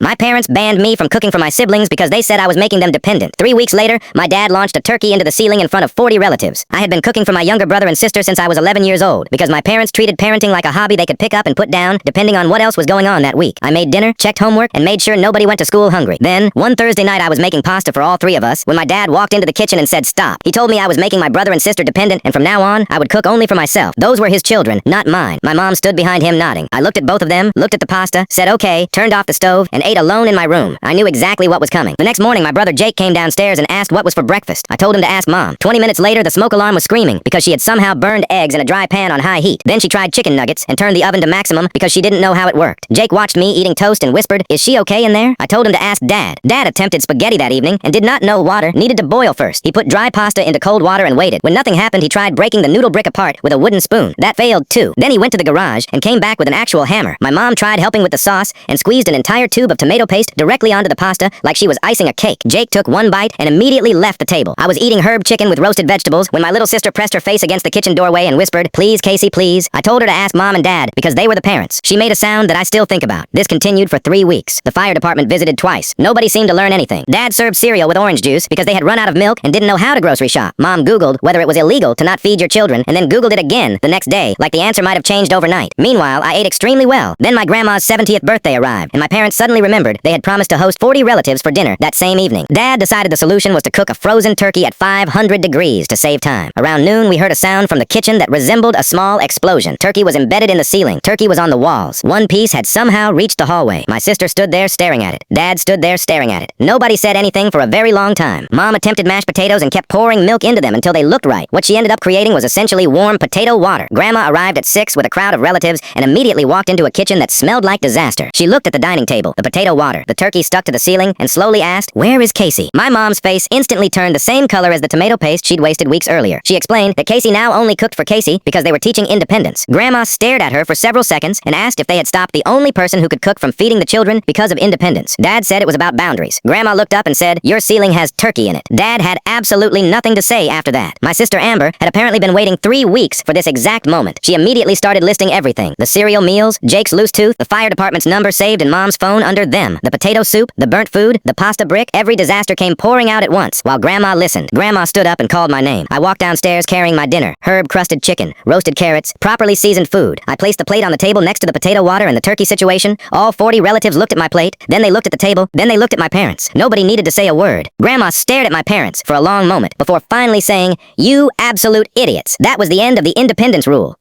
My parents banned me from cooking for my siblings because they said I was making them dependent. 3 weeks later, my dad launched a turkey into the ceiling in front of 40 relatives. I had been cooking for my younger brother and sister since I was 11 years old because my parents treated parenting like a hobby they could pick up and put down depending on what else was going on that week. I made dinner, checked homework, and made sure nobody went to school hungry. Then, one Thursday night I was making pasta for all 3 of us when my dad walked into the kitchen and said stop. He told me I was making my brother and sister dependent and from now on, I would cook only for myself. Those were his children, not mine. My mom stood behind him nodding. I looked at both of them, looked at the pasta, said okay, turned off the stove, and ate alone in my room. I knew exactly what was coming. The next morning, my brother Jake came downstairs and asked what was for breakfast. I told him to ask Mom. 20 minutes later, the smoke alarm was screaming because she had somehow burned eggs in a dry pan on high heat. Then she tried chicken nuggets and turned the oven to maximum because she didn't know how it worked. Jake watched me eating toast and whispered, "Is she okay in there?" I told him to ask Dad. Dad attempted spaghetti that evening and did not know water needed to boil first. He put dry pasta into cold water and waited. When nothing happened, he tried breaking the noodle brick apart with a wooden spoon. That failed too. Then he went to the garage and came back with an actual hammer. My mom tried helping with the sauce and squeezed an entire tube of tomato paste directly onto the pasta like she was icing a cake. Jake took one bite and immediately left the table. I was eating herb chicken with roasted vegetables when my little sister pressed her face against the kitchen doorway and whispered, "Please, Casey, please." I told her to ask Mom and Dad because they were the parents. She made a sound that I still think about. This continued for 3 weeks. The fire department visited twice. Nobody seemed to learn anything. Dad served cereal with orange juice because they had run out of milk and didn't know how to grocery shop. Mom Googled whether it was illegal to not feed your children and then Googled it again the next day, like the answer might have changed overnight. Meanwhile, I ate extremely well. Then my grandma's 70th birthday arrived, and my parents suddenly remembered they had promised to host 40 relatives for dinner that same evening. Dad decided the solution was to cook a frozen turkey at 500 degrees to save time. Around noon, we heard a sound from the kitchen that resembled a small explosion. Turkey was embedded in the ceiling. Turkey was on the walls. One piece had somehow reached the hallway. My sister stood there staring at it. Dad stood there staring at it. Nobody said anything for a very long time. Mom attempted mashed potatoes and kept pouring milk into them until they looked right. What she ended up creating was essentially warm potato water. Grandma arrived at 6 with a crowd of relatives and immediately walked into a kitchen that smelled like disaster. She looked at the dining table, the potato water, the turkey stuck to the ceiling, and slowly asked, "Where is Casey?" My mom's face instantly turned the same color as the tomato paste she'd wasted weeks earlier. She explained that Casey now only cooked for Casey because they were teaching independence. Grandma stared at her for several seconds and asked if they had stopped the only person who could cook from feeding the children because of independence. Dad said it was about boundaries. Grandma looked up and said, "Your ceiling has turkey in it." Dad had absolutely nothing to say after that. My sister Amber had apparently been waiting 3 weeks for this exact moment. She immediately started listing everything. The cereal meals, Jake's loose tooth, the fire department's number saved in Mom's phone under them, the potato soup, the burnt food, the pasta brick. Every disaster came pouring out at once while Grandma listened. Grandma stood up and called my name. I walked downstairs carrying my dinner, herb-crusted chicken, roasted carrots, properly seasoned food. I placed the plate on the table next to the potato water and the turkey situation. All 40 relatives looked at my plate, then they looked at the table, then they looked at my parents. Nobody needed to say a word. Grandma stared at my parents for a long moment before finally saying, "You absolute idiots." That was the end of the independence rule.